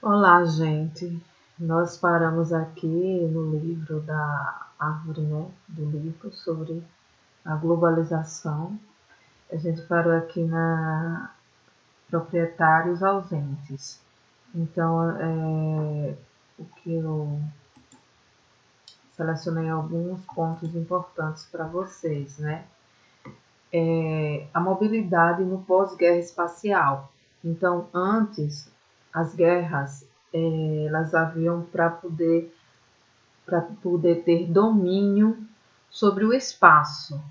Olá, gente. Nós paramos aqui no livro da árvore, né? Do livro sobre a globalização. A gente parou aqui na proprietários ausentes. Então, o que eu selecionei alguns pontos importantes para vocês, né? A mobilidade no pós-guerra espacial. Então, antes, as guerras, elas haviam para poder ter domínio sobre o espaço,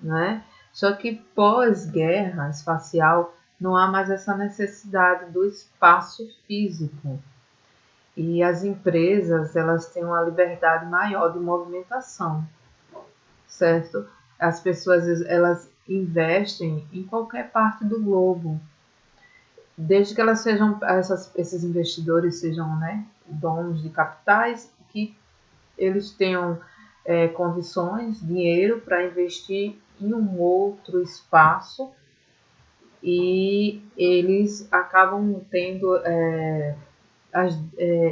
né? Só que pós-guerra espacial não há mais essa necessidade do espaço físico e as empresas elas têm uma liberdade maior de movimentação, certo? As pessoas elas investem em qualquer parte do globo, desde que elas sejam esses investidores sejam, né, donos de capitais que eles tenham condições, dinheiro para investir em um outro espaço e eles acabam tendo,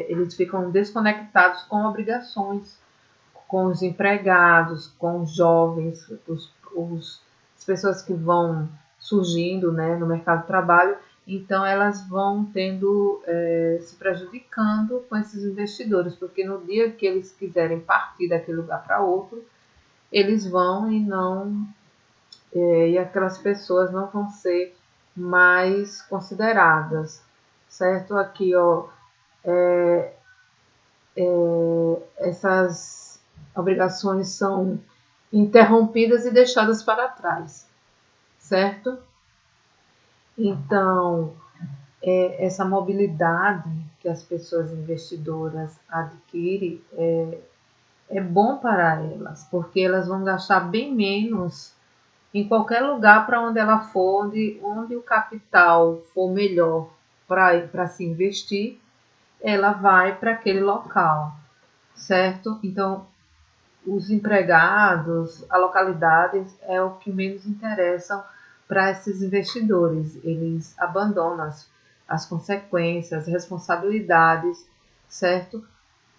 eles ficam desconectados com obrigações, com os empregados, com os jovens, as pessoas que vão surgindo, né, no mercado de trabalho. Então elas vão tendo, se prejudicando com esses investidores, porque no dia que eles quiserem partir daquele lugar para outro, eles vão e não, e aquelas pessoas não vão ser mais consideradas, certo? Aqui, ó, essas obrigações são interrompidas e deixadas para trás, certo? Então, essa mobilidade que as pessoas investidoras adquirem é bom para elas, porque elas vão gastar bem menos em qualquer lugar para onde ela for, onde o capital for melhor para se investir, ela vai para aquele local, certo? Então, os empregados, a localidade é o que menos interessam para esses investidores. Eles abandonam as consequências, as responsabilidades, certo?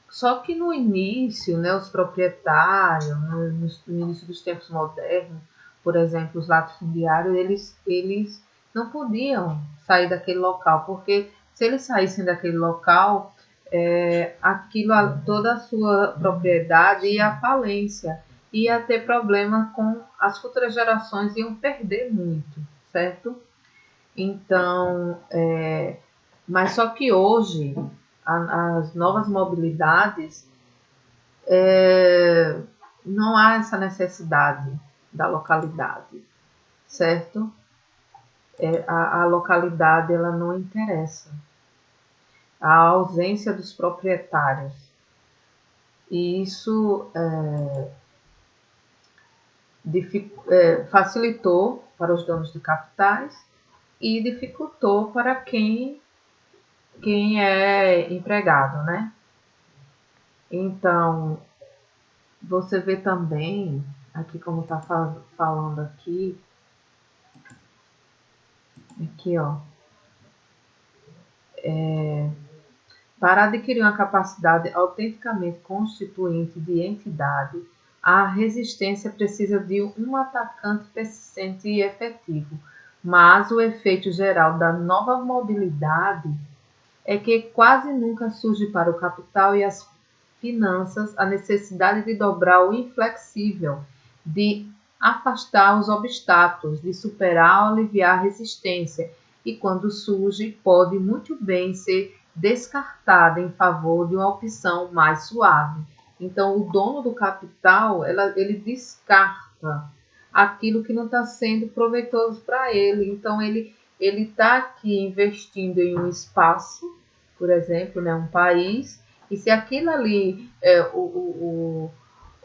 Só que no início, né, os proprietários, no início dos tempos modernos, por exemplo, os latifundiários, eles não podiam sair daquele local, porque se eles saíssem daquele local, aquilo, toda a sua propriedade ia à falência, ia ter problema com as futuras gerações, iam perder muito, certo? Então, mas só que hoje as novas mobilidades não há essa necessidade da localidade, certo? A localidade ela não interessa, a ausência dos proprietários. E isso facilitou para os donos de capitais e dificultou para quem é empregado, né? Então, você vê também, aqui como está falando aqui, ó, para adquirir uma capacidade autenticamente constituinte de entidade, a resistência precisa de um atacante persistente e efetivo, mas o efeito geral da nova mobilidade é que quase nunca surge para o capital e as finanças a necessidade de dobrar o inflexível, de afastar os obstáculos, de superar ou aliviar a resistência, e quando surge, pode muito bem ser descartada em favor de uma opção mais suave. Então, o dono do capital, ele descarta aquilo que não está sendo proveitoso para ele. Então, ele está aqui investindo em um espaço, por exemplo, né, um país, e se aquilo ali,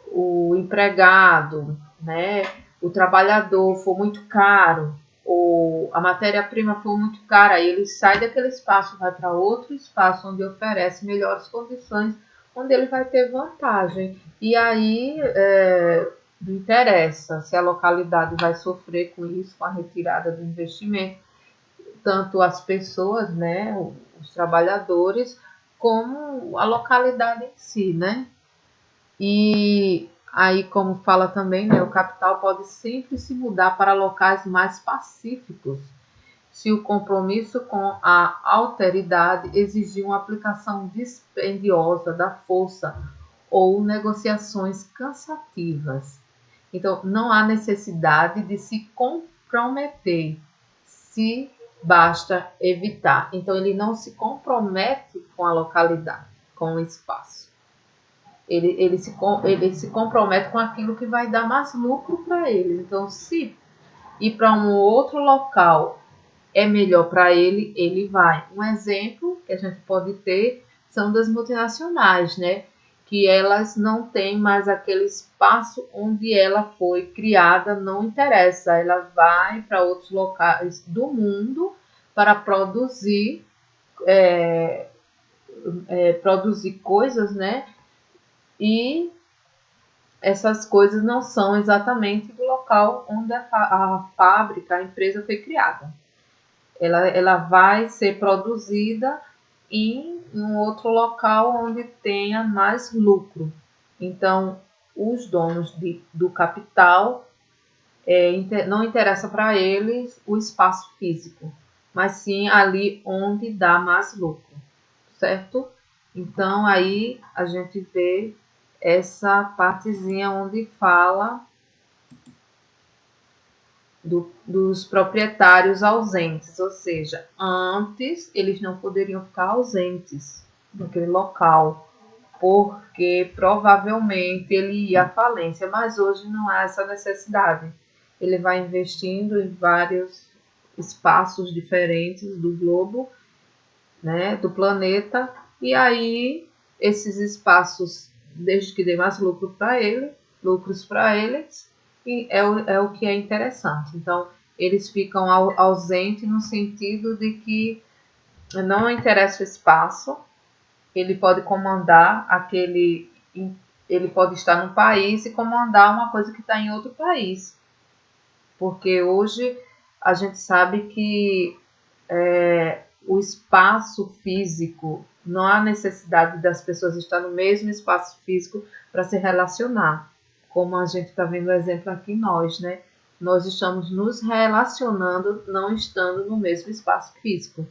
o empregado, né, o trabalhador for muito caro, ou a matéria-prima for muito cara, aí ele sai daquele espaço, vai para outro espaço onde oferece melhores condições, onde ele vai ter vantagem. E aí não interessa se a localidade vai sofrer com isso, com a retirada do investimento, tanto as pessoas, né, os trabalhadores, como a localidade em si, né? E aí, como fala também, né, o capital pode sempre se mudar para locais mais pacíficos, se o compromisso com a alteridade exigir uma aplicação dispendiosa da força ou negociações cansativas. Então, não há necessidade de se comprometer, se basta evitar. Então, ele não se compromete com a localidade, com o espaço. Ele se compromete com aquilo que vai dar mais lucro para ele. Então, se ir para um outro local é melhor para ele, ele vai. Um exemplo que a gente pode ter são das multinacionais, né? Que elas não têm mais aquele espaço onde ela foi criada, não interessa. Ela vai para outros locais do mundo para produzir coisas, né? E essas coisas não são exatamente do local onde a fábrica, a empresa foi criada. Ela vai ser produzida em um outro local onde tenha mais lucro. Então, os donos do capital, não interessa para eles o espaço físico, mas sim ali onde dá mais lucro, certo? Então, aí a gente vê essa partezinha onde fala dos proprietários ausentes, ou seja, antes eles não poderiam ficar ausentes naquele local, porque provavelmente ele ia à falência, mas hoje não há essa necessidade. Ele vai investindo em vários espaços diferentes do globo, né, do planeta, e aí esses espaços, desde que dê mais lucros para eles, e é o que é interessante. Então, eles ficam ausentes no sentido de que não interessa o espaço, ele pode comandar ele pode estar no país e comandar uma coisa que está em outro país. Porque hoje a gente sabe que o espaço físico, não há necessidade das pessoas estar no mesmo espaço físico para se relacionar. Como a gente está vendo o exemplo aqui nós, né? Nós estamos nos relacionando, não estando no mesmo espaço físico.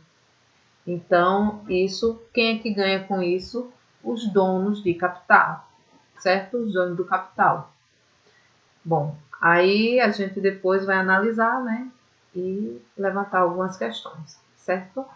Então, quem é que ganha com isso? Os donos de capital, certo? Os donos do capital. Bom, aí a gente depois vai analisar, né? E levantar algumas questões, certo?